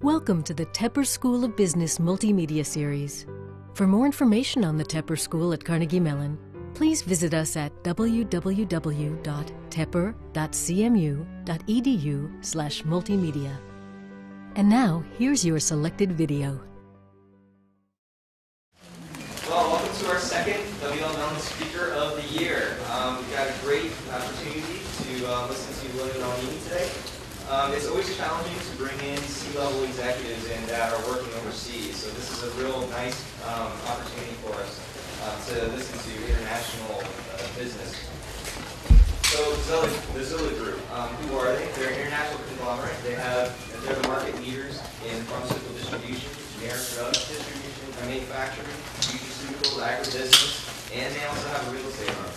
Welcome to the Tepper School of Business Multimedia Series. For more information on the Tepper School at Carnegie Mellon, please visit us at www.tepper.cmu.edu/multimedia. And now, here's your selected video. Well, welcome to our second WL Mellon Speaker of the Year. We've got a great opportunity to listen to William Meaney today. It's always challenging to bring in C-level executives and that are working overseas, so this is a real nice opportunity for us to listen to international business. So the Zuellig Group, who are they? They're an international conglomerate. They're the market leaders in pharmaceutical distribution, generic drug distribution, manufacturing, nutraceuticals, agribusiness, and they also have a real estate arm.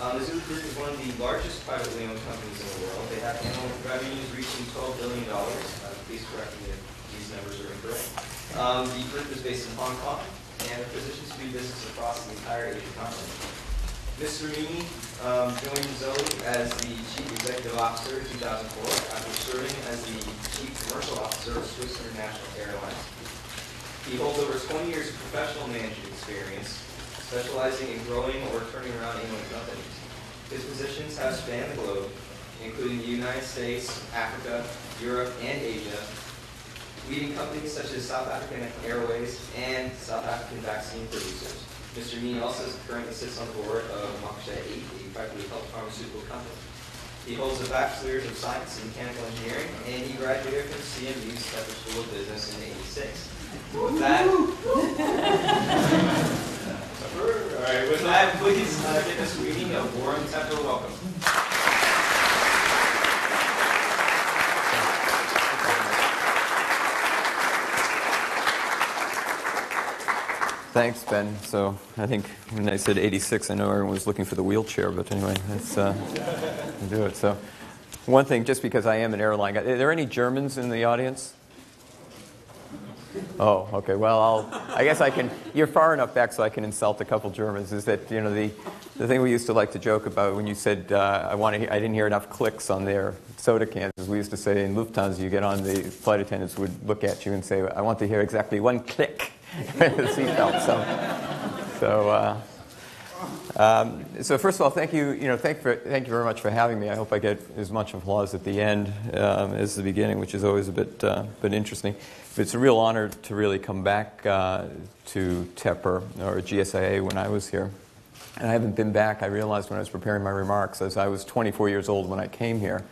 The Zuellig Group is one of the largest privately owned companies in the world. They have annual revenues reaching $12 billion. Please correct me if these numbers are incorrect. The group is based in Hong Kong and are positioned to do business across the entire Asian continent. Mr. Meaney joined Zuellig as the Chief Executive Officer in 2004 after serving as the Chief Commercial Officer of Swiss International Airlines. He holds over 20 years of professional management experience, specializing in growing or turning around ailing companies. His positions have spanned the globe, including the United States, Africa, Europe, and Asia, leading companies such as South African Airways and South African vaccine producers. Mr. Meaney also currently sits on the board of MSIA, a privately held pharmaceutical company. He holds a Bachelor's of Science in Mechanical Engineering, and he graduated from CMU's Tepper School of Business in '86. With that, with that, please give Mr. Meaney a warm Tepper welcome. Thanks, Ben. So I think when I said 86, I know everyone was looking for the wheelchair, but anyway, let's do it. So one thing, just because I am an airline guy, are there any Germans in the audience? Oh, okay. Well, I guess I can. You're far enough back so I can insult a couple Germans. Is that the thing we used to like to joke about when you said I didn't hear enough clicks on their soda cans. As we used to say in Lufthansa, you get on, the flight attendants would look at you and say, "I want to hear exactly one click." The seatbelt. So first of all, thank you. Thank you very much for having me. I hope I get as much applause at the end as the beginning, which is always a bit interesting. But it's a real honor to really come back to Tepper or GSIA when I was here, and I haven't been back. I realized when I was preparing my remarks, as I was 24 years old when I came here,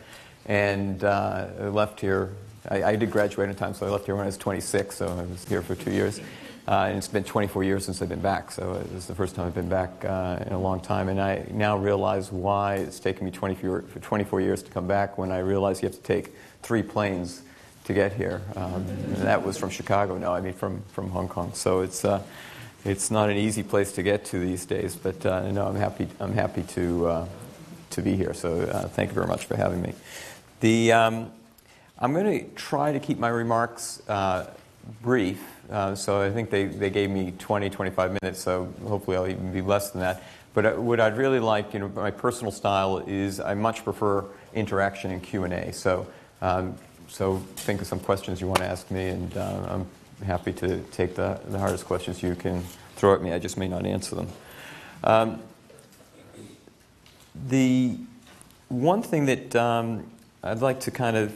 and I left here. I did graduate in time, so I left here when I was 26. So I was here for 2 years. And it's been 24 years since I've been back, so this is the first time I've been back in a long time. And I now realize why it's taken me 24 years to come back, when I realized you have to take 3 planes to get here. And that was from Chicago. No, I mean from Hong Kong. So it's not an easy place to get to these days. But no, I'm happy to be here. So thank you very much for having me. I'm going to try to keep my remarks brief. So I think they gave me 20, 25 minutes, so hopefully I'll even be less than that. But what I'd really like, my personal style is I much prefer interaction and Q&A. So think of some questions you want to ask me, and I'm happy to take the hardest questions you can throw at me. I just may not answer them. The one thing that I'd like to to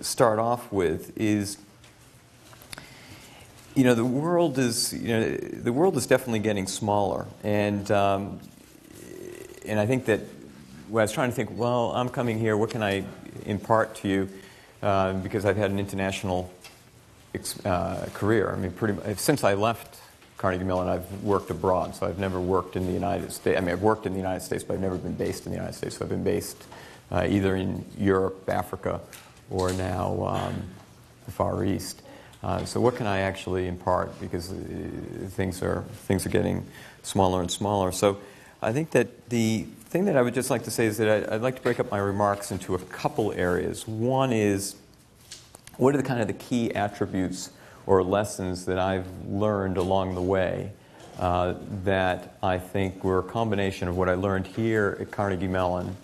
start off with is, the world is definitely getting smaller, and I think that when I was trying to think, well, I'm coming here, what can I impart to you? Because I've had an international career. I mean, since I left Carnegie Mellon, I've worked abroad, so I've never worked in the United States. I mean, I've worked in the United States, but I've never been based in the United States. So I've been based either in Europe, Africa, or now the Far East. So what can I actually impart? Because things are getting smaller and smaller. So I think that the thing that I would just like to say is that I'd like to break up my remarks into a couple areas. One is, what are the key attributes or lessons that I've learned along the way that I think were a combination of what I learned here at Carnegie Mellon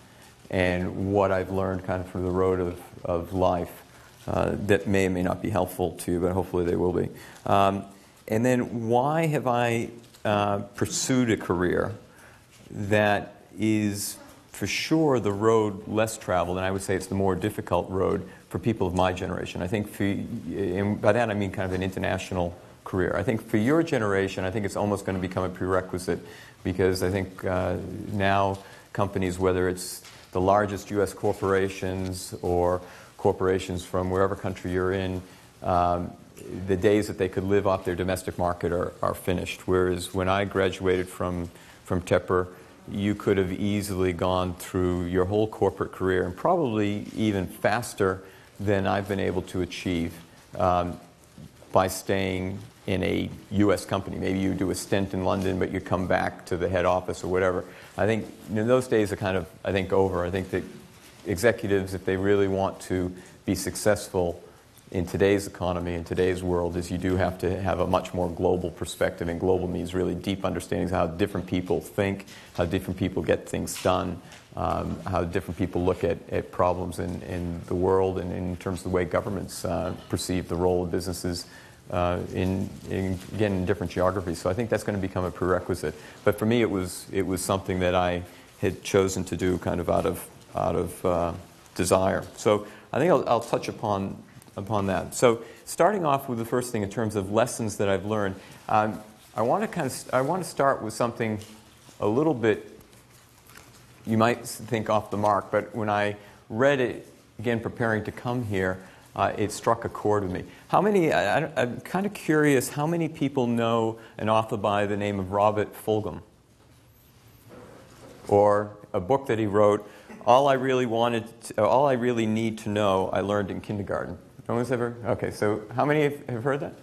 and what I've learned through the road of life that may or may not be helpful to you, but hopefully they will be. And then why have I pursued a career that is for sure the road less traveled, and I would say it's the more difficult road for people of my generation. I think and by that I mean kind of an international career. I think for your generation, I think it's almost going to become a prerequisite, because I think now companies, whether it's the largest U.S. corporations or corporations from wherever country you're in, the days that they could live off their domestic market are finished. Whereas when I graduated from Tepper, you could have easily gone through your whole corporate career, and probably even faster than I've been able to achieve, by staying in a U.S. company. Maybe you do a stint in London, but you come back to the head office or whatever. I think those days are kind of, I think, over. I think that executives, if they really want to be successful in today's economy, in today's world, is you do have to have a much more global perspective, and global means really deep understandings of how different people think, how different people get things done, how different people look at problems in the world, and in terms of the way governments perceive the role of businesses in different geographies. So I think that's going to become a prerequisite. But for me, it was something that I had chosen to do kind of out of desire. So I think I'll touch upon that. So starting off with the first thing in terms of lessons that I've learned, I want to start with something a little bit, you might think, off the mark, but when I read it again preparing to come here, it struck a chord with me. How many? I'm kind of curious. How many people know an author by the name of Robert Fulghum, or a book that he wrote? All I really need to know, I learned in kindergarten. No one's ever? Okay, so how many have heard that?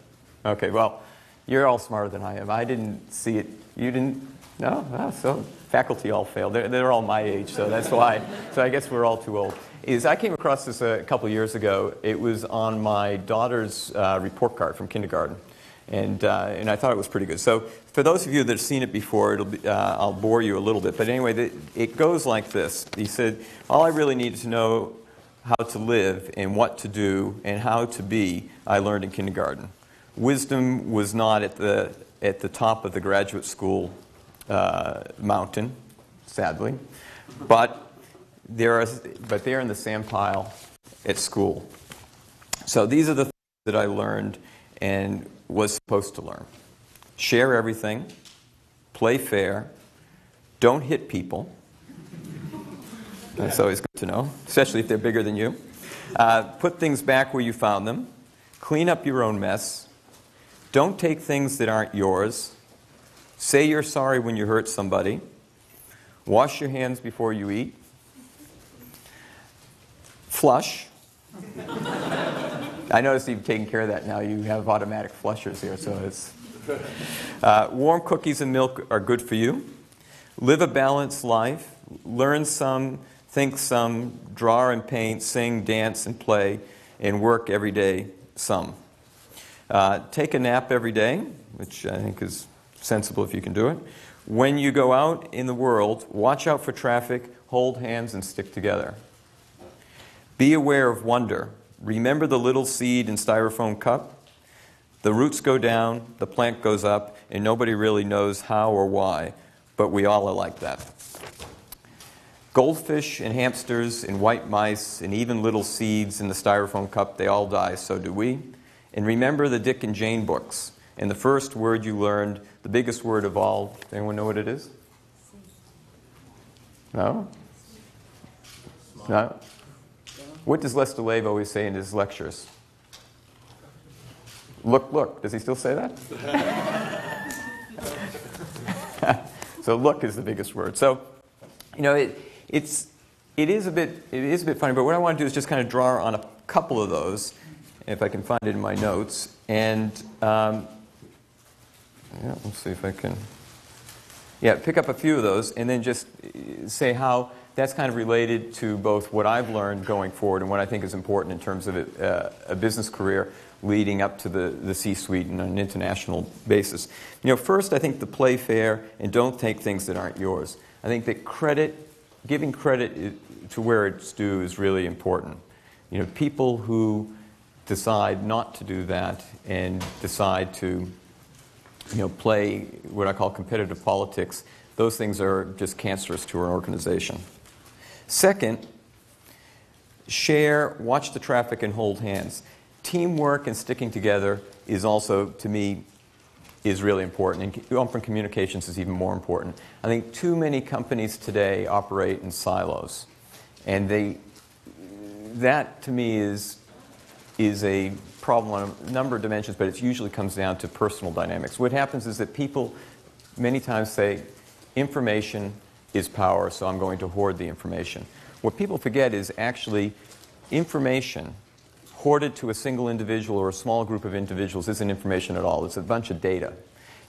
Okay, well, you're all smarter than I am. I didn't see it. You didn't? No? Oh, so faculty all failed. They're all my age, so that's why. So I guess we're all too old. I came across this a couple years ago. It was on my daughter's report card from kindergarten, and I thought it was pretty good. So for those of you that have seen it before, I'll bore you a little bit. But anyway, it goes like this. He said, all I really needed to know how to live and what to do and how to be, I learned in kindergarten. Wisdom was not at the top of the graduate school mountain, sadly, but they're in the sand pile at school. So these are the things that I learned and was supposed to learn. Share everything, play fair, don't hit people. That's always good to know, especially if they're bigger than you. Put things back where you found them. Clean up your own mess. Don't take things that aren't yours. Say you're sorry when you hurt somebody. Wash your hands before you eat. Flush. I noticed you've taken care of that now. You have automatic flushers here, so it's... warm cookies and milk are good for you. Live a balanced life. Learn some, think some, draw and paint, sing, dance, and play, and work every day some. Take a nap every day, which I think is sensible if you can do it. When you go out in the world, watch out for traffic, hold hands, and stick together. Be aware of wonder. Remember the little seed in styrofoam cup? The roots go down, the plant goes up, and nobody really knows how or why, but we all are like that. Goldfish and hamsters and white mice and even little seeds in the styrofoam cup, they all die, so do we. And remember the Dick and Jane books. And the first word you learned, the biggest word of all, anyone know what it is? No? No? What does Lester Lave always say in his lectures? Look, look. Does he still say that? So look is the biggest word. So, it is a bit funny, but what I want to do is just kind of draw on a couple of those, if I can find it in my notes. And let's see if I can. Pick up a few of those, and then just say how that's kind of related to both what I've learned going forward and what I think is important in terms of a business career leading up to the C-suite on an international basis. First, I think the play fair and don't take things that aren't yours. I think that giving credit to where it's due is really important. People who decide not to do that and decide to play what I call competitive politics, those things are just cancerous to our organization. Second, share, watch the traffic, and hold hands. Teamwork and sticking together is also, to me, is really important. And open communications is even more important. I think too many companies today operate in silos. And that, to me, is a problem on a number of dimensions, but it usually comes down to personal dynamics. What happens is that people many times say, information is power, so I'm going to hoard the information. What people forget is actually information hoarded to a single individual or a small group of individuals isn't information at all. It's a bunch of data.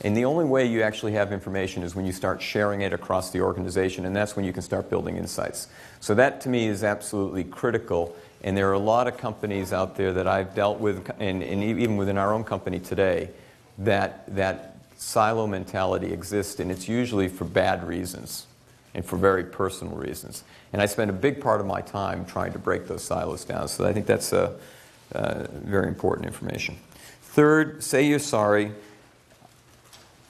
And the only way you actually have information is when you start sharing it across the organization, and that's when you can start building insights. So that, to me, is absolutely critical. And there are a lot of companies out there that I've dealt with, and even within our own company today, that silo mentality exists, and it's usually for bad reasons and for very personal reasons. And I spend a big part of my time trying to break those silos down. So I think that's very important information. Third, say you're sorry.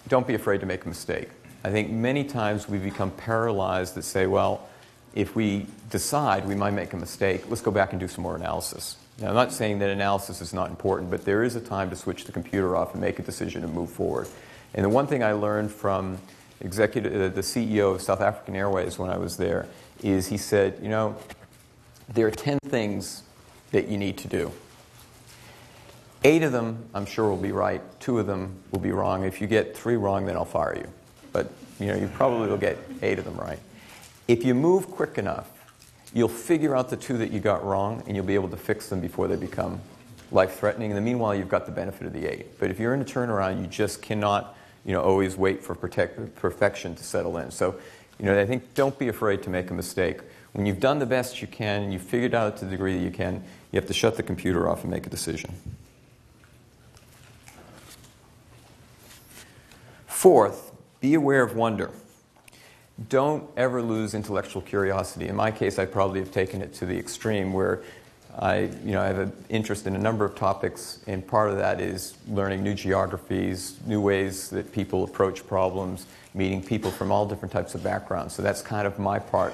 Don't be afraid to make a mistake. I think many times we become paralyzed that say, well, if we decide we might make a mistake, let's go back and do some more analysis. Now, I'm not saying that analysis is not important, but there is a time to switch the computer off and make a decision and move forward. And the one thing I learned from the CEO of South African Airways when I was there is he said, there are 10 things that you need to do. 8 of them, I'm sure, will be right. 2 of them will be wrong. If you get 3 wrong, then I'll fire you. But you probably will get 8 of them right. If you move quick enough, you'll figure out the 2 that you got wrong, and you'll be able to fix them before they become life-threatening. In the meanwhile, you've got the benefit of the 8. But if you're in a turnaround, you just cannot always wait for perfection to settle in. So I think don't be afraid to make a mistake. When you've done the best you can, and you've figured out to the degree that you can, you have to shut the computer off and make a decision. Fourth, be aware of wonder. Don't ever lose intellectual curiosity. In my case, I probably have taken it to the extreme where I have an interest in a number of topics, and part of that is learning new geographies, new ways that people approach problems, meeting people from all different types of backgrounds. So that's kind of my part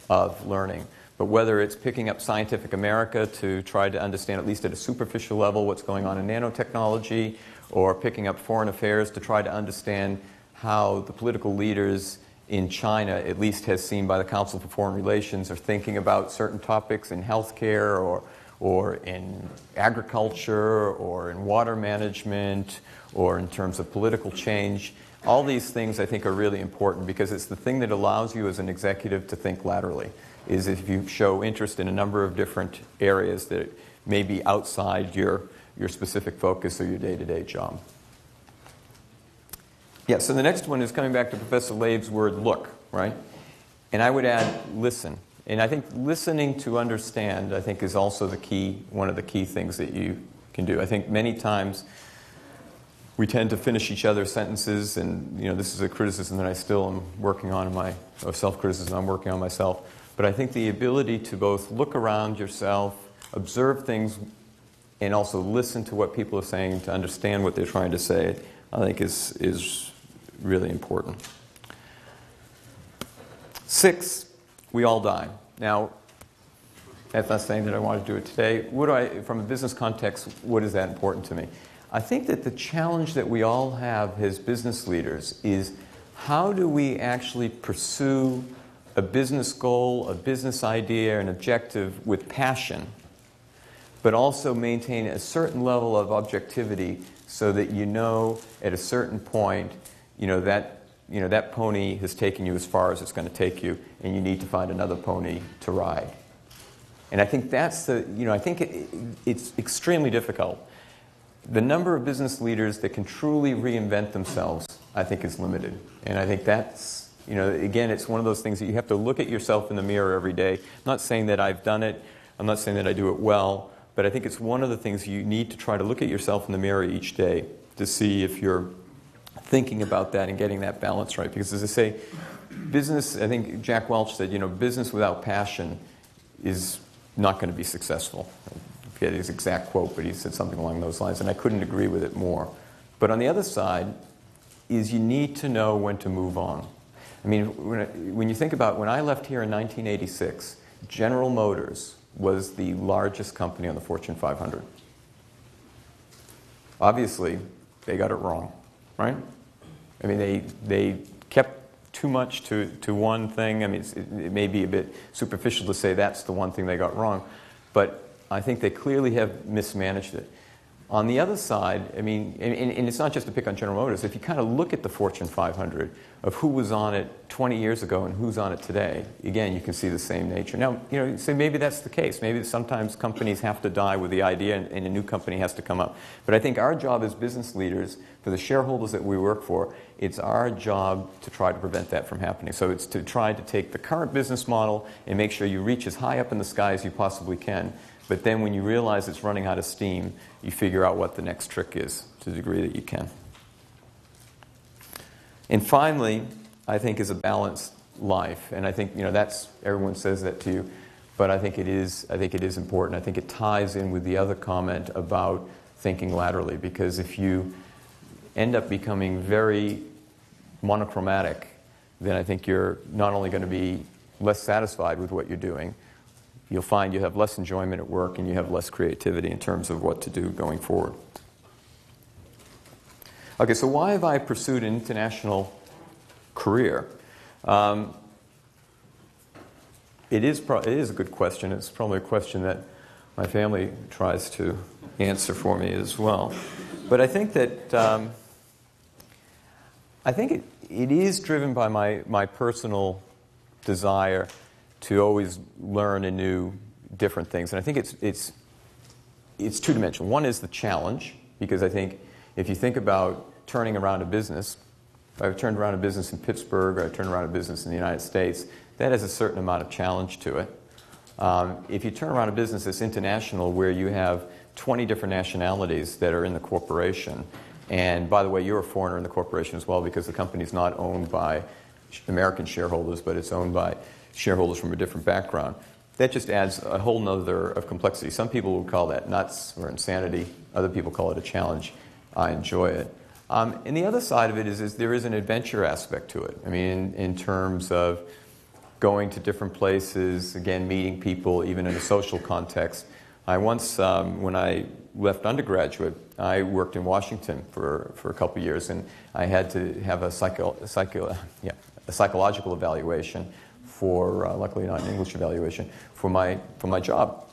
of learning. But whether it's picking up Scientific America to try to understand, at least at a superficial level, what's going on in nanotechnology, or picking up Foreign Affairs to try to understand how the political leaders in China, at least as seen by the Council for Foreign Relations, are thinking about certain topics in healthcare or in agriculture or in water management or in terms of political change. All these things I think are really important because it's the thing that allows you as an executive to think laterally, is if you show interest in a number of different areas that may be outside your specific focus or your day-to-day job. Yeah, so the next one is coming back to Professor Laib's word, look, right? And I would add, listen. And I think listening to understand, I think, is also one of the key things that you can do. I think many times we tend to finish each other's sentences, and this is a criticism that I still am working on or self-criticism I'm working on myself. But I think the ability to both look around yourself, observe things, and also listen to what people are saying to understand what they're trying to say, I think is really important. 6, we all die. Now, that's not saying that I want to do it today. From a business context, what is that important to me? I think that the challenge that we all have as business leaders is how do we actually pursue a business goal, a business idea, an objective with passion, but also maintain a certain level of objectivity so that at a certain point, that pony has taken you as far as it's going to take you, and you need to find another pony to ride. And I think that's it's extremely difficult. The number of business leaders that can truly reinvent themselves, I think, is limited. And I think that's, again, it's one of those things that you have to look at yourself in the mirror every day. I'm not saying that I've done it. I'm not saying that I do it well. But I think it's one of the things you need to try to look at yourself in the mirror each day to see if you're thinking about that and getting that balance right. Because as I say, business, I think Jack Welch said, business without passion is not going to be successful. If forget his exact quote, but he said something along those lines, and I couldn't agree with it more. But on the other side is you need to know when to move on. I mean, when you think about when I left here in 1986, General Motors was the largest company on the Fortune 500. Obviously, they got it wrong, right? I mean, they kept too much to one thing. I mean, it may be a bit superficial to say that's the one thing they got wrong, but I think they clearly have mismanaged it. On the other side, I mean, and it's not just to pick on General Motors. If you kind of look at the Fortune 500 of who was on it 20 years ago and who's on it today, again, you can see the same nature. Now, you say maybe that's the case. Maybe sometimes companies have to die with the idea and a new company has to come up. But I think our job as business leaders, for the shareholders that we work for, it's our job to try to prevent that from happening. So it's to try to take the current business model and make sure you reach as high up in the sky as you possibly can. But then when you realize it's running out of steam, you figure out what the next trick is to the degree that you can. And finally, I think is a balanced life. And I think, that's, everyone says that to you, but I think it is important. I think it ties in with the other comment about thinking laterally, because if you end up becoming very monochromatic, then I think you're not only going to be less satisfied with what you're doing, you'll find you have less enjoyment at work and you have less creativity in terms of what to do going forward. Okay, so why have I pursued an international career? It is a good question. It's probably a question that my family tries to answer for me as well. But I think that it is driven by my personal desire to always learn anew different things. And I think it's two-dimensional. One is the challenge, because I think if you think about turning around a business, if I've turned around a business in Pittsburgh or I turned around a business in the United States, that has a certain amount of challenge to it. If you turn around a business that's international where you have 20 different nationalities that are in the corporation, and by the way, you're a foreigner in the corporation as well because the company's not owned by American shareholders, but it's owned by shareholders from a different background. That just adds a whole nother of complexity. Some people would call that nuts or insanity. Other people call it a challenge. I enjoy it. And the other side of it is there is an adventure aspect to it. I mean, in terms of going to different places, again, meeting people, even in a social context. I once, when I left undergraduate, I worked in Washington for a couple of years, and I had to have a psychological evaluation for, luckily not an English evaluation, for my job.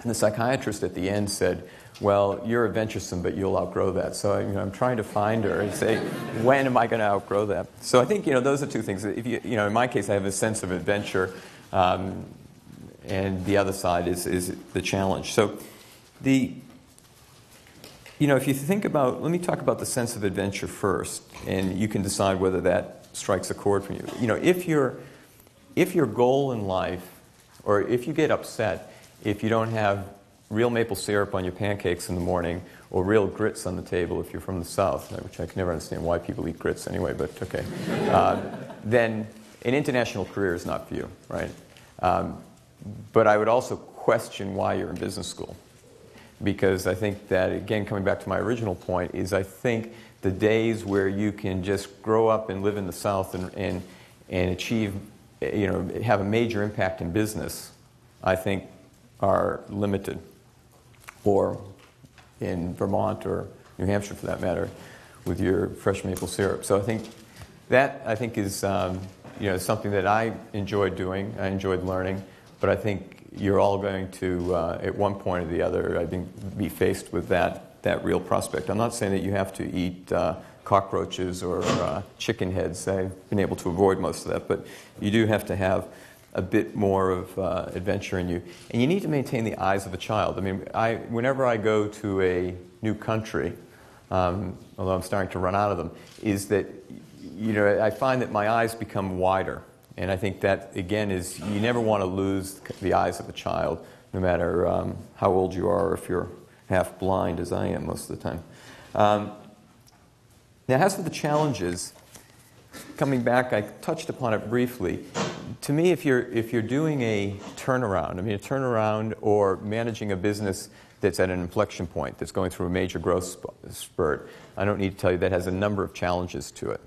And the psychiatrist at the end said, well, you're adventuresome, but you'll outgrow that. So I'm trying to find her and say, when am I going to outgrow that? So I think those are two things. If in my case, I have a sense of adventure, and the other side is the challenge. So if you think about, let me talk about the sense of adventure first, and you can decide whether that strikes a chord for you. If your goal in life, or if you get upset if you don't have real maple syrup on your pancakes in the morning, or real grits on the table if you're from the South, which I can never understand why people eat grits anyway, but okay, then an international career is not for you, right? But I would also question why you're in business school. Because I think that, again, coming back to my original point, is I think the days where you can just grow up and live in the South and achieve, have a major impact in business, I think are limited. Or in Vermont or New Hampshire, for that matter, with your fresh maple syrup. So I think that is something that I enjoyed doing. I enjoyed learning, but I think you're all going to, at one point or the other, I think, be faced with that real prospect. I'm not saying that you have to eat cockroaches or chicken heads. I've been able to avoid most of that, but you do have to have a bit more of adventure in you. And you need to maintain the eyes of a child. I mean, whenever I go to a new country, although I'm starting to run out of them, is that, I find that my eyes become wider. And I think that, again, is you never want to lose the eyes of a child, no matter how old you are or if you're half blind, as I am most of the time. Now, as for the challenges, coming back, I touched upon it briefly. to me, if you're doing a turnaround, I mean a turnaround or managing a business that's at an inflection point, that's going through a major growth spurt, I don't need to tell you that has a number of challenges to it.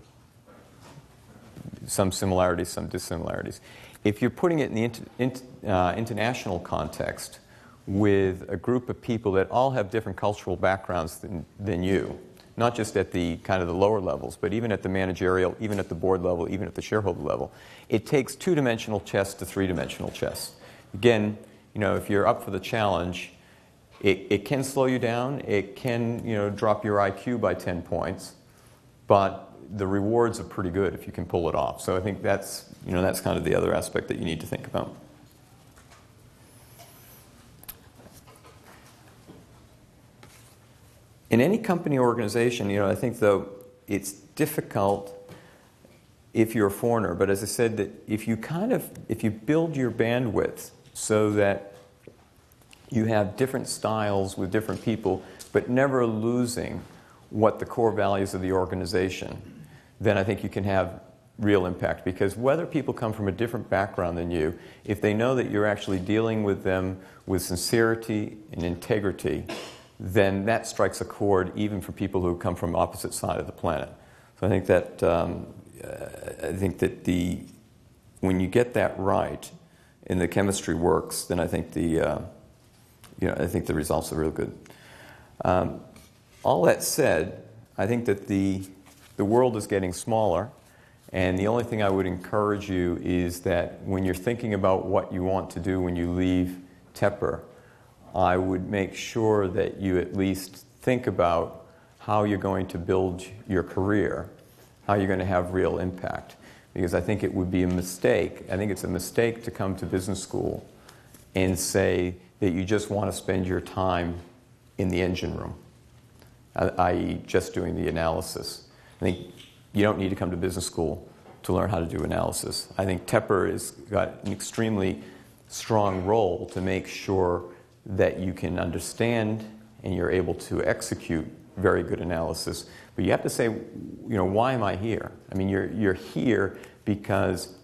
Some similarities, some dissimilarities. If you're putting it in the international context with a group of people that all have different cultural backgrounds than you, not just at the kind of the lower levels, but even at the managerial, even at the board level, even at the shareholder level, it takes two-dimensional chess to three-dimensional chess. Again, if you're up for the challenge, it can slow you down, it can drop your IQ by 10 points, but the rewards are pretty good if you can pull it off. So I think that's kind of the other aspect that you need to think about. In any company or organization, I think though it's difficult if you're a foreigner. But as I said, that if you build your bandwidth so that you have different styles with different people, but never losing what the core values of the organization, then I think you can have real impact. Because whether people come from a different background than you, if they know that you're actually dealing with them with sincerity and integrity, then that strikes a chord even for people who come from opposite side of the planet. So I think that when you get that right and the chemistry works, then I think the results are real good. All that said, I think that the world is getting smaller, and the only thing I would encourage you is that when you're thinking about what you want to do when you leave Tepper, I would make sure that you at least think about how you're going to build your career, how you're going to have real impact. Because I think it would be a mistake. I think it's a mistake to come to business school and say that you just want to spend your time in the engine room, i.e. just doing the analysis. I think you don't need to come to business school to learn how to do analysis. I think Tepper has got an extremely strong role to make sure that you can understand and you're able to execute very good analysis. But you have to say, why am I here? I mean, you're here because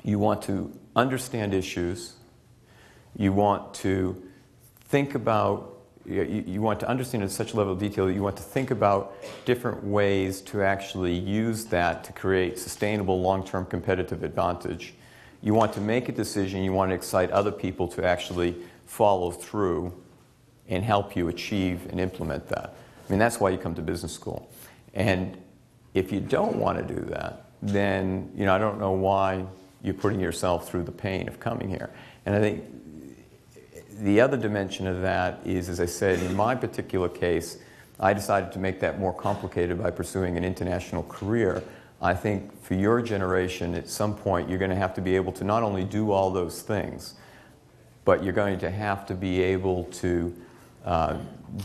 you want to understand issues, you want to think about, you want to understand at such a level of detail that you want to think about different ways to actually use that to create sustainable long-term competitive advantage. You want to make a decision, you want to excite other people to actually follow through and help you achieve and implement that. I mean, that's why you come to business school. And if you don't want to do that, then I don't know why you're putting yourself through the pain of coming here. And I think the other dimension of that is, as I said, in my particular case, I decided to make that more complicated by pursuing an international career. I think for your generation, at some point, you're going to have to be able to not only do all those things, but you're going to have to be able to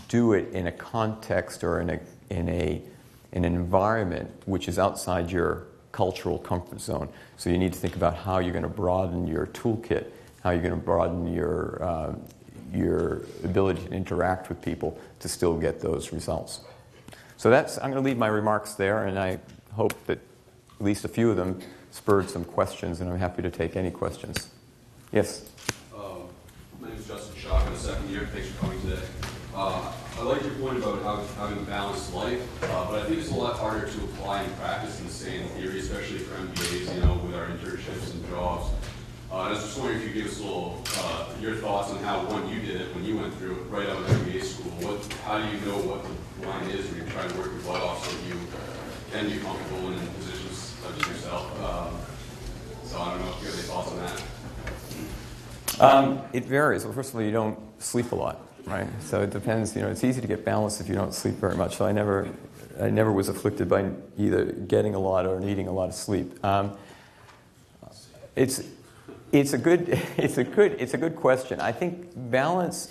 do it in a context or in an environment which is outside your cultural comfort zone. So you need to think about how you're going to broaden your toolkit, how you're going to broaden your ability to interact with people to still get those results. So I'm going to leave my remarks there, and I hope that at least a few of them spurred some questions, and I'm happy to take any questions. Yes? My name is Justin Shock. I'm a second year. Thanks for coming today. I like your point about having a balanced life, but I think it's a lot harder to apply and practice in the same theory, especially for MBAs, with our internships and jobs. I was just wondering if you could give us a little your thoughts on how, one, you did it when you went through it right out of MBA school. How do you know what the line is when you're trying to work your butt off so you can be comfortable in positions such as yourself? So I don't know if you have any thoughts on that. It varies. Well, first of all, you don't sleep a lot, right? So it depends. It's easy to get balanced if you don't sleep very much. So I never was afflicted by either getting a lot or needing a lot of sleep. It's a good question. I think balance.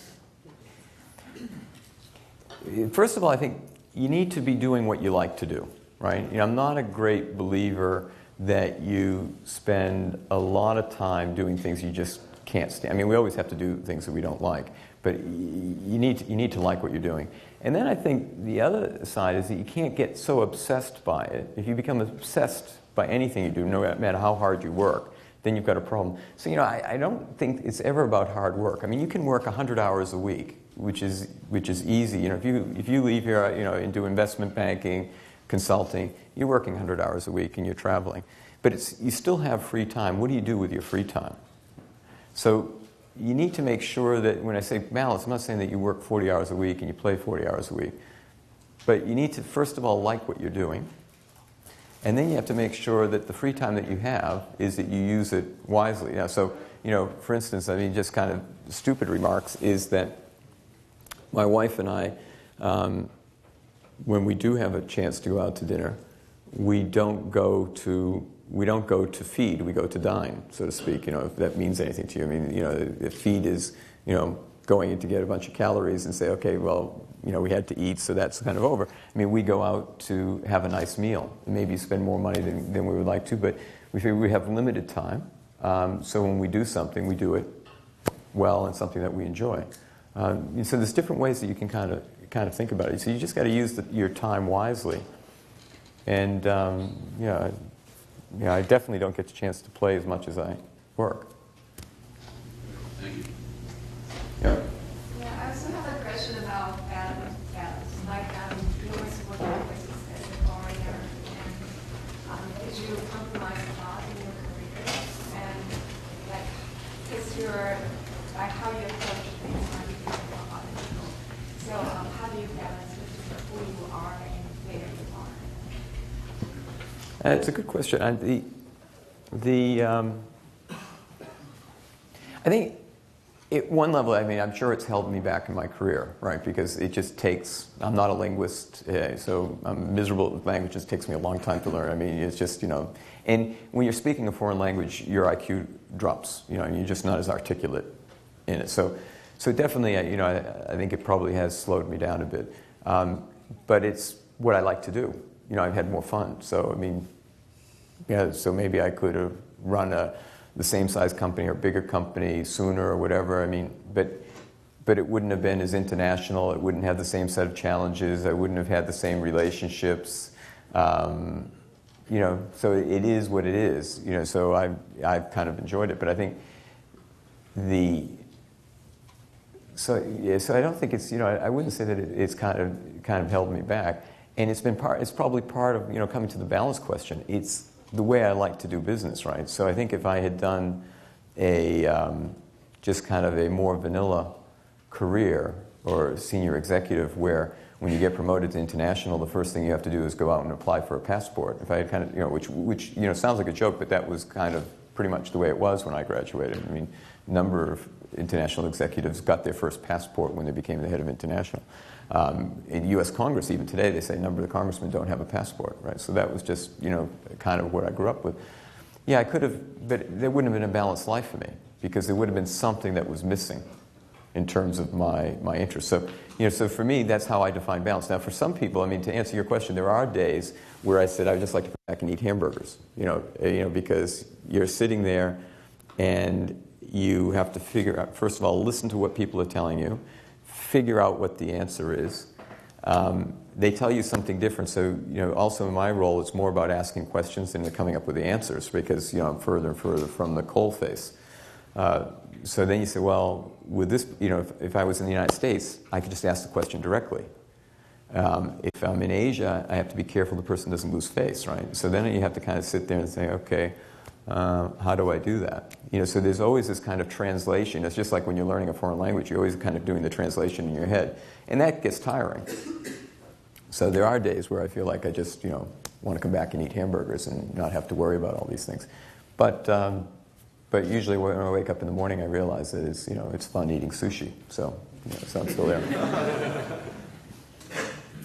First of all, I think you need to be doing what you like to do, right? I'm not a great believer that you spend a lot of time doing things you just can't stand. I mean, we always have to do things that we don't like, but you need to like what you're doing. And then I think the other side is that you can't get so obsessed by it. If you become obsessed by anything you do, no matter how hard you work, then you've got a problem. So, I don't think it's ever about hard work. I mean, you can work 100 hours a week, which is easy. If you leave here, and do investment banking, consulting, you're working 100 hours a week and you're traveling. But you still have free time. What do you do with your free time? So you need to make sure that when I say balance, I'm not saying that you work 40 hours a week and you play 40 hours a week. But you need to, first of all, like what you're doing. And then you have to make sure that the free time that you have is that you use it wisely. For instance, just kind of stupid remarks is that my wife and I, when we do have a chance to go out to dinner, we don't go to feed, we go to dine, so to speak, if that means anything to you. If feed is, going in to get a bunch of calories and say, okay, well, we had to eat, so that's kind of over. We go out to have a nice meal, maybe spend more money than we would like to, but we figure we have limited time, so when we do something, we do it well and something that we enjoy. So there's different ways that you can kind of think about it. So you just got to use your time wisely. And I definitely don't get the chance to play as much as I work. Thank you. Yeah. Yeah, I also have a question about balance. Like, you always work as a foreigner, and did you compromise a lot in your career? And like how you approach things might be different from other people. So how do you balance between who you are and where you are? It's a good question. I think at one level, I'm sure it's held me back in my career, right? Because it just takes, I'm not a linguist, so I'm miserable with languages. It takes me a long time to learn. It's just, and when you're speaking a foreign language, your IQ drops, and you're just not as articulate in it. So definitely, I think it probably has slowed me down a bit. But it's what I like to do. I've had more fun. So, so maybe I could have run the same size company or bigger company sooner or whatever. But it wouldn't have been as international. It wouldn't have the same set of challenges. I wouldn't have had the same relationships. So it is what it is. So I've kind of enjoyed it. But I think so I don't think it's, I wouldn't say that it's kind of held me back. And it's probably part of, coming to the balance question. It's the way I like to do business, right? So I think if I had done just kind of a more vanilla career or senior executive where when you get promoted to international, the first thing you have to do is go out and apply for a passport. If I had kind of, which sounds like a joke, but that was kind of pretty much the way it was when I graduated. A number of international executives got their first passport when they became the head of international. In U.S. Congress, even today, they say a number of the congressmen don't have a passport, right? So that was just, kind of what I grew up with. Yeah, I could have, but there wouldn't have been a balanced life for me because there would have been something that was missing in terms of my interest. So, so for me, that's how I define balance. Now, for some people, to answer your question, there are days where I said I would just like to go back and eat hamburgers, because you're sitting there and you have to figure out, first of all, listen to what people are telling you, figure out what the answer is. They tell you something different, so also in my role, it's more about asking questions than coming up with the answers because I'm further and further from the coalface. So then you say, well, with this, if I was in the United States, I could just ask the question directly. If I'm in Asia, I have to be careful the person doesn't lose face, right? So then you have to kind of sit there and say, okay, how do I do that? So there's always this kind of translation. It's just like when you're learning a foreign language, you're always kind of doing the translation in your head. And that gets tiring. So there are days where I feel like I just, want to come back and eat hamburgers and not have to worry about all these things. But usually when I wake up in the morning, I realize that it's fun eating sushi. So, so I'm still there.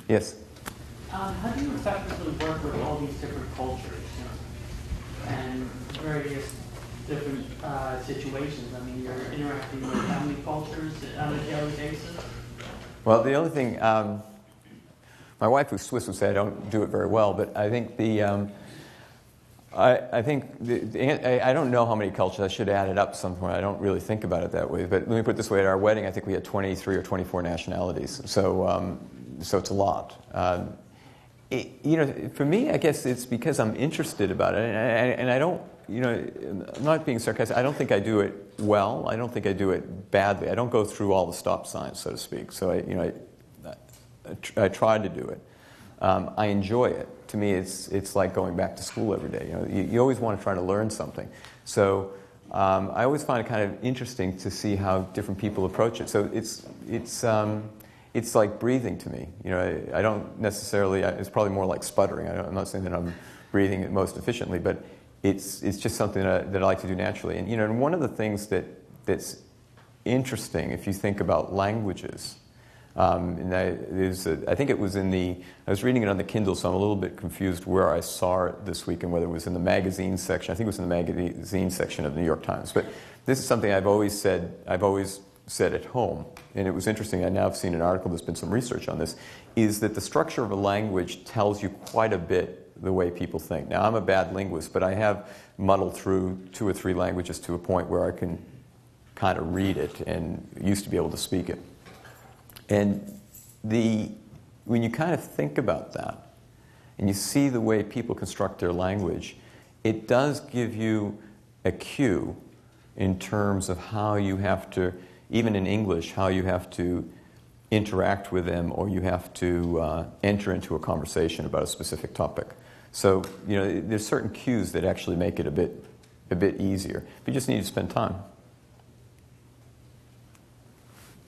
Yes? How do you effectively work with all these different cultures and various different situations? You're interacting with how many cultures on a daily basis? Well, the only thing, my wife who's Swiss would say I don't do it very well, but I think I don't know how many cultures. I should add it up somewhere. I don't really think about it that way. But let me put it this way: at our wedding, I think we had 23 or 24 nationalities. So it's a lot. For me, I guess it's because I'm interested about it, and I don't. I'm not being sarcastic. I don't think I do it well. I don't think I do it badly. I don't go through all the stop signs, so to speak. So I try to do it. I enjoy it. To me, it's like going back to school every day. You always want to try to learn something. So I always find it kind of interesting to see how different people approach it. So it's like breathing to me. I don't necessarily. It's probably more like sputtering. I'm not saying that I'm breathing it most efficiently, but it's just something that I like to do naturally. And and one of the things that's interesting if you think about languages. I think it was I was reading it on the Kindle, so I'm a little bit confused where I saw it this week and whether it was in the magazine section. I think it was in the magazine section of the New York Times. But this is something I've always said at home, and it was interesting. I now have seen an article, there's been some research on this, is that the structure of a language tells you quite a bit the way people think. Now, I'm a bad linguist, but I have muddled through 2 or 3 languages to a point where I can kind of read it and used to be able to speak it. And when you kind of think about that, and you see the way people construct their language, it does give you a cue in terms of how you have to, even in English, how you have to interact with them, or you have to enter into a conversation about a specific topic. So, there's certain cues that actually make it a bit easier. But you just need to spend time.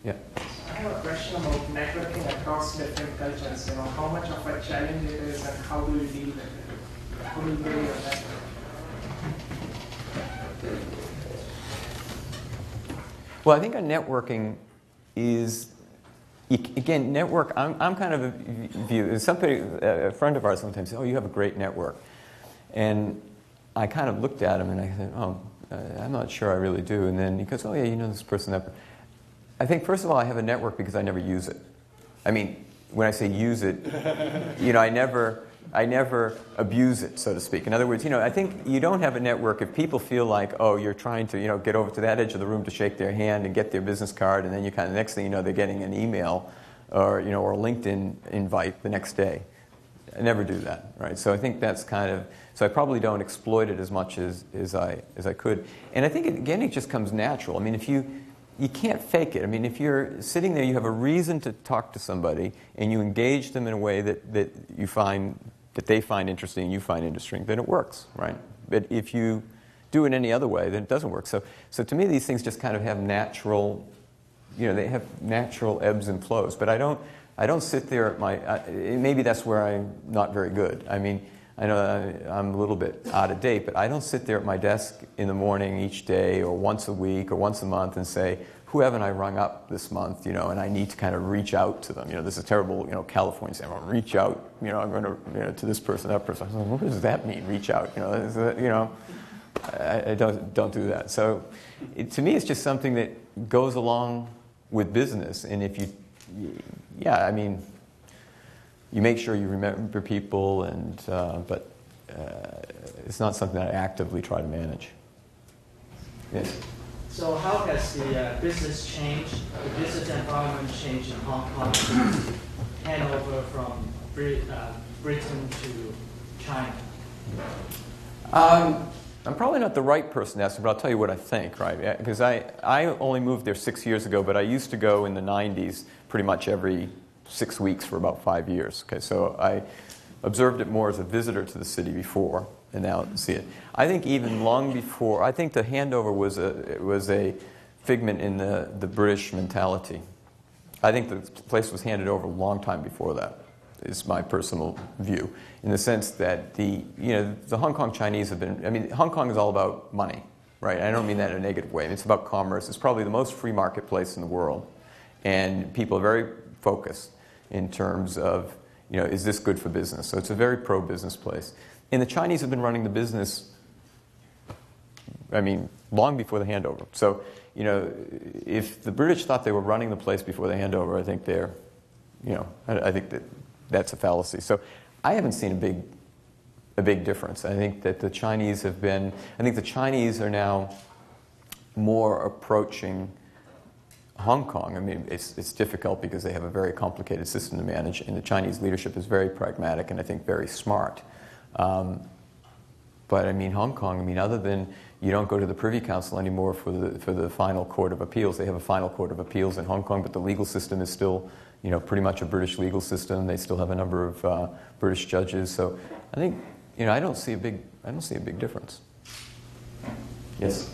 Yeah. I have a question about networking across different cultures. How much of a challenge it is, and how do you deal with it? How do you build your network? Well, I think networking is, again, network. I'm kind of a view. A friend of ours sometimes says, "Oh, you have a great network," and I kind of looked at him and I said, "Oh, I'm not sure I really do." And then he goes, "Oh, yeah, this person that." I think, first of all, I have a network because I never use it. I mean, when I say use it, I never abuse it, so to speak. In other words, I think you don't have a network if people feel like, oh, you're trying to, get over to that edge of the room to shake their hand and get their business card, and then you kind of, next thing you know, they're getting an email or a LinkedIn invite the next day. I never do that, right? So I think that's so I probably don't exploit it as much as I could. And I think, again, it just comes natural. I mean, you can't fake it. I mean, if you're sitting there, you have a reason to talk to somebody, and you engage them in a way that they find interesting and you find interesting, then it works, right? But if you do it any other way, then it doesn't work. So to me, these things just kind of have natural, they have natural ebbs and flows. But I don't sit there at maybe that's where I'm not very good. I mean, I know I'm a little bit out of date, but I don't sit there at my desk in the morning each day or once a week or once a month and say, who haven't I rung up this month, and I need to kind of reach out to them. This is terrible, California saying, I'm going to reach out, I'm going to this person, that person. I was like, what does that mean, reach out? I don't do that. So to me, it's just something that goes along with business. And if you make sure you remember people, but it's not something that I actively try to manage. Yes? So how has the business changed, the business environment changed in Hong Kong since handover from Britain to China? I'm probably not the right person to ask, but I'll tell you what I think, right? Because I only moved there 6 years ago, but I used to go in the 90s pretty much every 6 weeks for about 5 years. Okay, so I observed it more as a visitor to the city before, and now see it. I think even long before, I think the handover was a figment in the British mentality. I think the place was handed over a long time before that, is my personal view, in the sense that the Hong Kong Chinese have been, Hong Kong is all about money, right? I don't mean that in a negative way. It's about commerce. It's probably the most free marketplace in the world, and people are very focused in terms of, is this good for business? So it's a very pro-business place. And the Chinese have been running the business, long before the handover. So, if the British thought they were running the place before the handover, I think I think that's a fallacy. So I haven't seen a big difference. I think that the Chinese are now more approaching Hong Kong. It's difficult because they have a very complicated system to manage, and the Chinese leadership is very pragmatic and I think very smart. But I mean, Hong Kong, I mean, other than you don't go to the Privy Council anymore for the final court of appeals. They have a final court of appeals in Hong Kong, but the legal system is still, pretty much a British legal system. They still have a number of British judges. So I think, I don't see a big difference. Yes.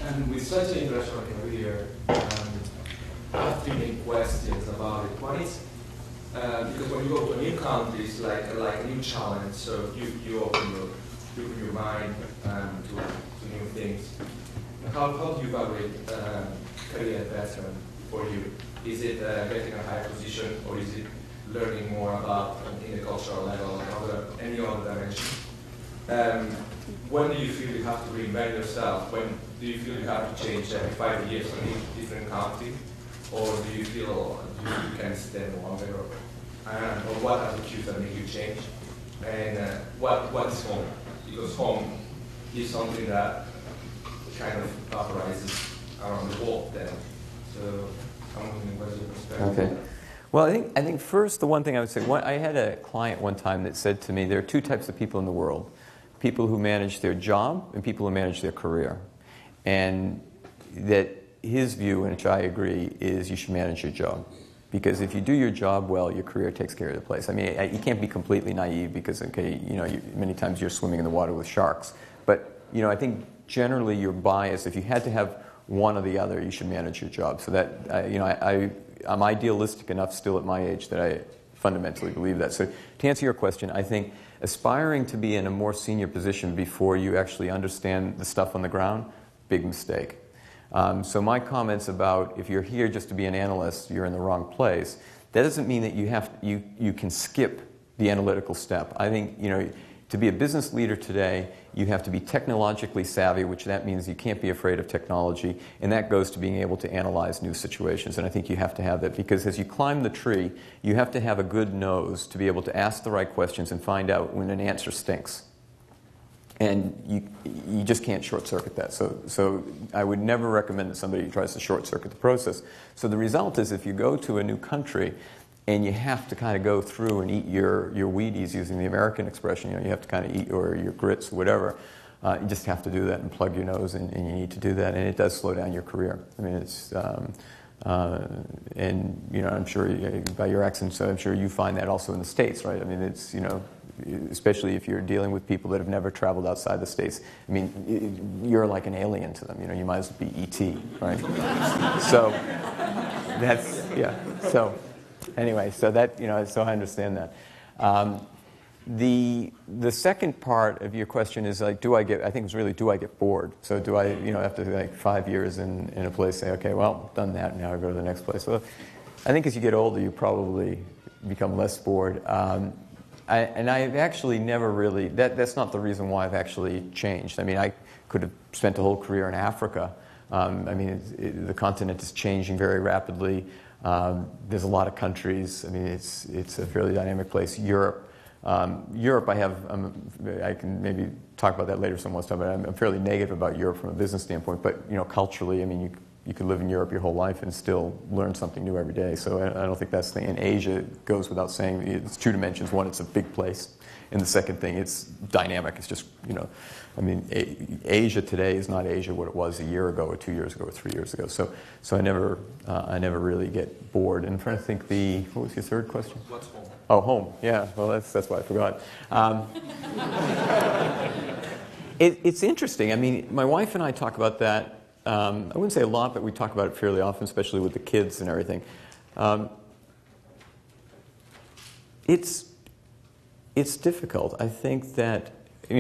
And with such an international career, I have three main questions about it. One is, because when you go to a new country, it's like a new challenge, so you open your mind to new things. How do you evaluate career advancement for you? Is it getting a higher position, or is it learning more about in the cultural level or any other dimension? When do you feel you have to reinvent yourself? When do you feel you have to change every 5 years in a different country? Or do you feel you can stand longer? Or what are the cues that make you change? And what is home? Because home is something that kind of vaporizes around the world then. So I'm wondering what's your perspective? Okay. Well, I think first the one thing I would say, I had a client one time that said to me, there are two types of people in the world. People who manage their job and people who manage their career. And that his view, and which I agree, is you should manage your job. Because if you do your job well, your career takes care of the place. I mean, you can't be completely naive because, many times you're swimming in the water with sharks. But, I think generally your bias, if you had to have one or the other, you should manage your job. So that, I'm idealistic enough still at my age that I fundamentally believe that. So to answer your question, I think aspiring to be in a more senior position before you actually understand the stuff on the ground, big mistake. So my comments about if you're here just to be an analyst, you're in the wrong place. That doesn't mean that you can skip the analytical step. I think to be a business leader today, you have to be technologically savvy, which that means you can't be afraid of technology, and that goes to being able to analyze new situations. And I think you have to have that because as you climb the tree, you have to have a good nose to be able to ask the right questions and find out when an answer stinks. And you just can't short-circuit that. So I would never recommend that somebody tries to short-circuit the process. So the result is if you go to a new country and you have to kind of go through and eat your Wheaties, using the American expression, you have to kind of eat, or your grits, whatever, you just have to do that and plug your nose, and you need to do that. And it does slow down your career. I mean, it's, and I'm sure by your accent, so I'm sure you find that also in the States, right? I mean, it's, especially if you're dealing with people that have never traveled outside the States. I mean, you're like an alien to them. You might as well be E.T., right? So that's, yeah. So anyway, so that, so I understand that. The second part of your question is like, do I get bored? So do I, after like 5 years in a place, say, okay, well, done that, now I go to the next place. Well, I think as you get older, you probably become less bored. I've actually never really, that's not the reason why I've actually changed. I mean, I could have spent a whole career in Africa. The continent is changing very rapidly. There's a lot of countries. I mean, it's a fairly dynamic place. Europe, I can maybe talk about that later someone's time, but I'm fairly negative about Europe from a business standpoint. But, culturally, I mean, you could live in Europe your whole life and still learn something new every day. So I don't think that's the thing. In Asia, it goes without saying. It's two dimensions. One, it's a big place. And the second thing, it's dynamic. It's just, Asia today is not Asia what it was a year ago or 2 years ago or 3 years ago. So I never really get bored. And I'm trying to think what was your third question? What's home? Oh, home. Yeah, well, that's why I forgot. It's interesting. I mean, my wife and I talk about that. I wouldn't say a lot, but we talk about it fairly often, especially with the kids and everything. It's difficult. I think that,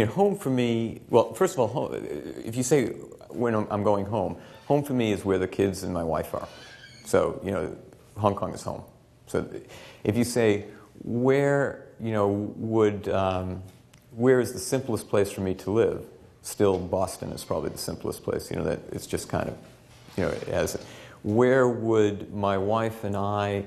home for me, well, first of all, home, if you say when I'm going home for me is where the kids and my wife are. So, Hong Kong is home. So if you say, where is the simplest place for me to live? Still, Boston is probably the simplest place. That it's just kind of, it has. Where would my wife and I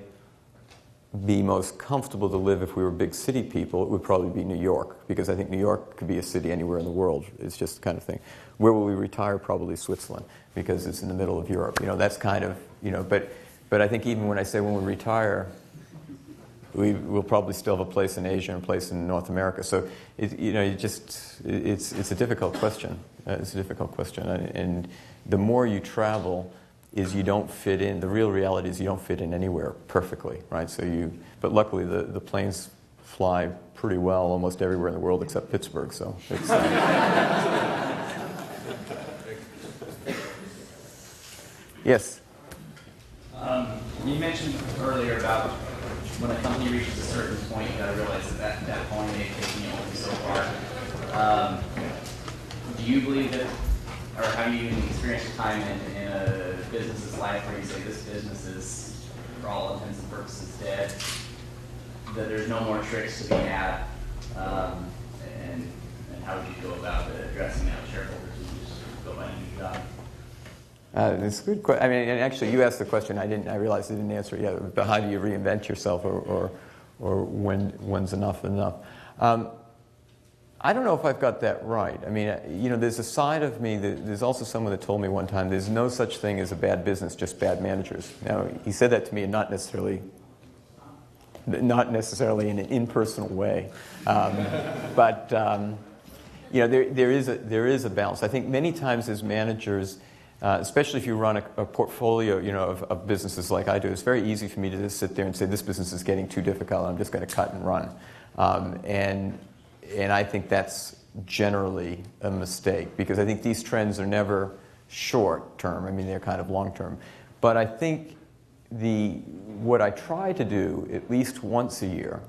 be most comfortable to live if we were big city people? It would probably be New York, because I think New York could be a city anywhere in the world. It's just the kind of thing. Where will we retire? Probably Switzerland, because it's in the middle of Europe. That's kind of, but I think even when I say when we retire, we will probably still have a place in Asia and a place in North America. So, it's a difficult question. It's a difficult question. And the more you travel, is you don't fit in. The real reality is you don't fit in anywhere perfectly, right? But luckily the planes fly pretty well almost everywhere in the world except Pittsburgh. So it's. Yes. You mentioned earlier about when a company reaches a certain point, you got to realize that point may take you only so far. Do you believe that, or have you experienced a time in a business's life where you say this business is, for all intents and purposes, dead, that there's no more tricks to be had, and how would you go about addressing that with shareholders? Would you just go find a new job? It's a good question. I mean, and actually, you asked the question. I realized I didn't answer it yet. But how do you reinvent yourself, or when's enough? I don't know if I've got that right. I mean, there's a side of me. There's also someone that told me one time, there's no such thing as a bad business, just bad managers. Now, he said that to me, and not necessarily in an impersonal way, but there is a balance. I think many times as managers. Especially if you run a portfolio, of businesses like I do, it's very easy for me to just sit there and say, this business is getting too difficult, I'm just going to cut and run. And I think that's generally a mistake, because I think these trends are never short term. I mean, they're kind of long term. But I think what I try to do at least once a year,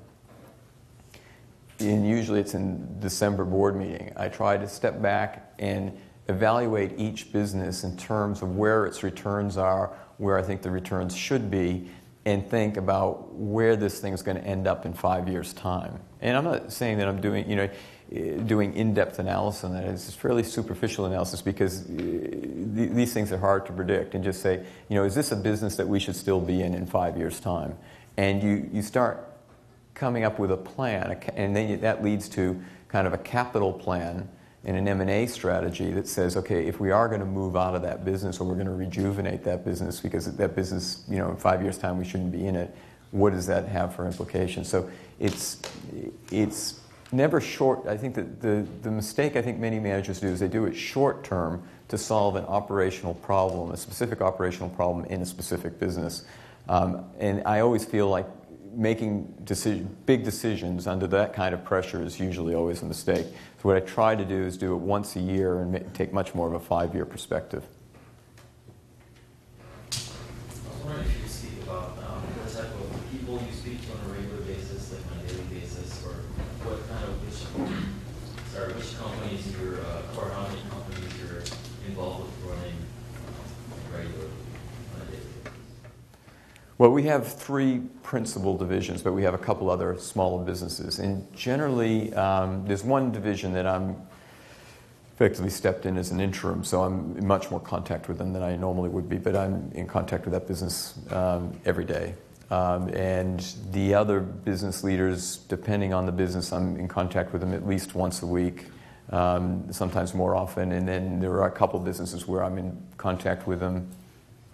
and usually it's in December board meeting, I try to step back and evaluate each business in terms of where its returns are, where I think the returns should be, and think about where this thing is going to end up in 5 years' time. And I'm not saying that I'm doing in-depth analysis on that. It's fairly superficial analysis, because these things are hard to predict. And just say, is this a business that we should still be in 5 years' time? And you start coming up with a plan, and then that leads to kind of a capital plan and an M&A strategy that says, okay, if we are going to move out of that business, or we're going to rejuvenate that business, because that business, in 5 years' time we shouldn't be in it, what does that have for implications? So it's never short. I think that the mistake I think many managers do is they do it short term to solve an operational problem, a specific operational problem in a specific business. And I always feel like making big decisions under that kind of pressure is usually always a mistake. So what I try to do is do it once a year and take much more of a 5-year perspective. I was wondering if you could speak about what type of people you speak to on a regular basis, like on a daily basis, or what kind of which companies or how many companies you're involved with running regularly on a daily basis. Well, we have 3 principal divisions, but we have a couple other smaller businesses. And generally, there's one division that I'm effectively stepped in as an interim, so I'm in much more contact with them than I normally would be, but I'm in contact with that business every day. And the other business leaders, depending on the business, I'm in contact with them at least once a week, sometimes more often. And then there are a couple businesses where I'm in contact with them,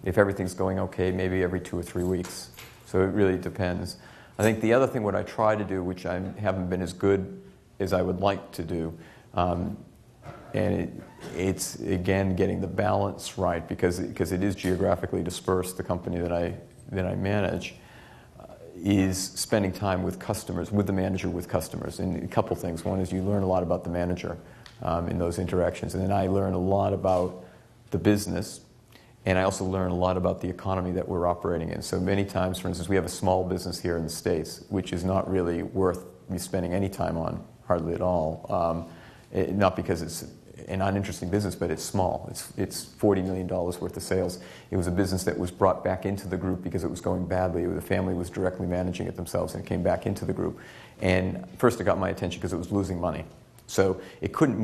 if everything's going okay, maybe every 2 or 3 weeks. So it really depends. I think the other thing what I try to do, which I haven't been as good as I would like to do, and it's again getting the balance right, because it is geographically dispersed, the company that I manage, is spending time with customers, with the manager, with customers. And a couple things. One is you learn a lot about the manager in those interactions, and then I learn a lot about the business. And I also learn a lot about the economy that we're operating in. So many times, for instance, we have a small business here in the States, which is not really worth me spending any time on, hardly at all. Not because it's an uninteresting business, but it's small. It's $40 million worth of sales. It was a business that was brought back into the group because it was going badly. The family was directly managing it themselves, and it came back into the group. And first it got my attention because it was losing money. So it can't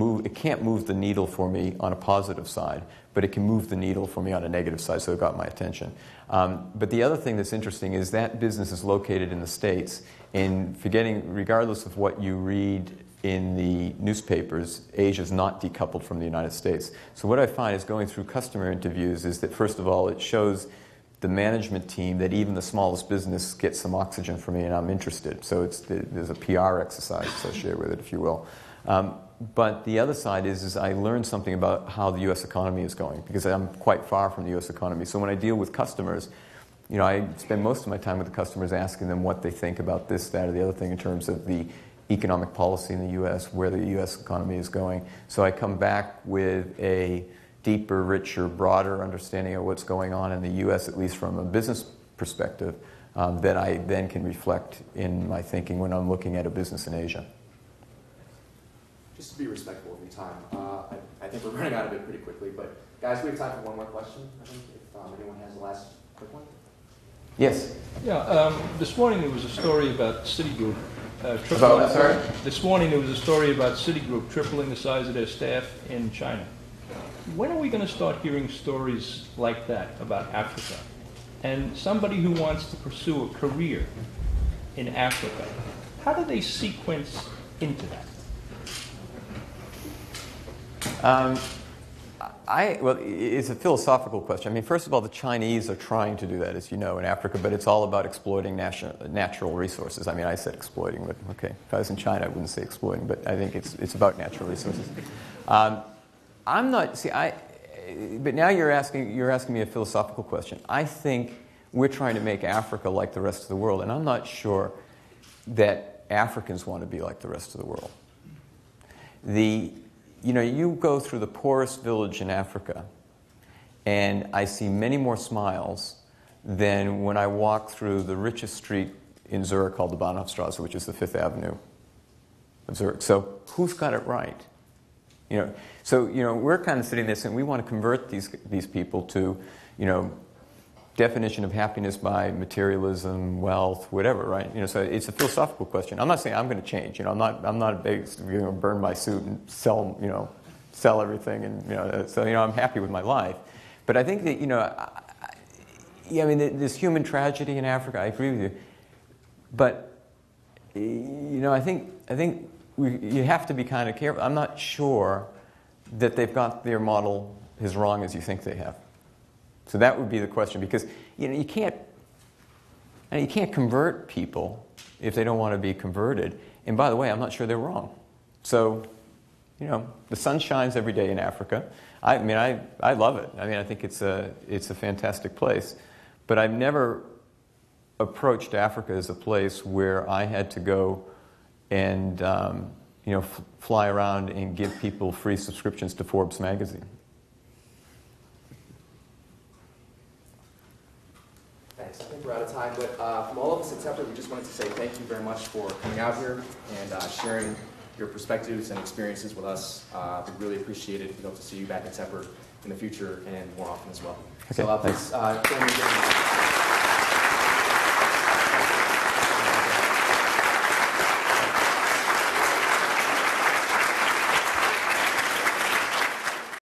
move the needle for me on a positive side, but it can move the needle for me on a negative side, so it got my attention. But the other thing that's interesting is that business is located in the States, and regardless of what you read in the newspapers, Asia is not decoupled from the United States. So what I find is going through customer interviews is that, first of all, it shows the management team that even the smallest business gets some oxygen from me and I'm interested. So there's a PR exercise associated with it, if you will. But the other side is I learned something about how the U.S. economy is going, because I'm quite far from the U.S. economy. So when I deal with customers, I spend most of my time with the customers asking them what they think about this, that, or the other thing in terms of the economic policy in the U.S., where the U.S. economy is going. So I come back with a deeper, richer, broader understanding of what's going on in the U.S., at least from a business perspective, that I then can reflect in my thinking when I'm looking at a business in Asia. Just to be respectful of your time, I think we're running out of it pretty quickly, but guys, we have time for one more question, I think, if anyone has the last quick one. Yes? Yeah, this morning there was a story about Citigroup. Sorry? This morning there was a story about Citigroup tripling the size of their staff in China. When are we going to start hearing stories like that about Africa? And somebody who wants to pursue a career in Africa, how do they sequence into that? Well, it's a philosophical question. I mean, first of all, the Chinese are trying to do that, as you know, in Africa, but it's all about exploiting natural resources. I mean, I said exploiting, but okay, if I was in China, I wouldn't say exploiting, but I think it's about natural resources. I'm not, but now you're asking me a philosophical question. I think we're trying to make Africa like the rest of the world, and I'm not sure that Africans want to be like the rest of the world. You go through the poorest village in Africa, and I see many more smiles than when I walk through the richest street in Zurich called the Bahnhofstrasse, which is the Fifth Avenue of Zurich. So who's got it right? We're kind of sitting there saying we want to convert these people to, definition of happiness by materialism, wealth, whatever, right? So it's a philosophical question. I'm not saying I'm going to change. I'm not going to burn my suit and sell everything, and so I'm happy with my life. But I think that there's human tragedy in Africa. I agree with you. But I think you have to be kind of careful. I'm not sure that they've got their model as wrong as you think they have. So that would be the question, because you can't convert people if they don't want to be converted. And by the way, I'm not sure they're wrong. So, the sun shines every day in Africa. I love it. I think it's a fantastic place. But I've never approached Africa as a place where I had to go and fly around and give people free subscriptions to Forbes magazine. Thanks. I think we're out of time, but from all of us at Tepper, we just wanted to say thank you very much for coming out here and sharing your perspectives and experiences with us. We really appreciate it. We hope to see you back at Tepper in the future and more often as well. Okay, So please join me again.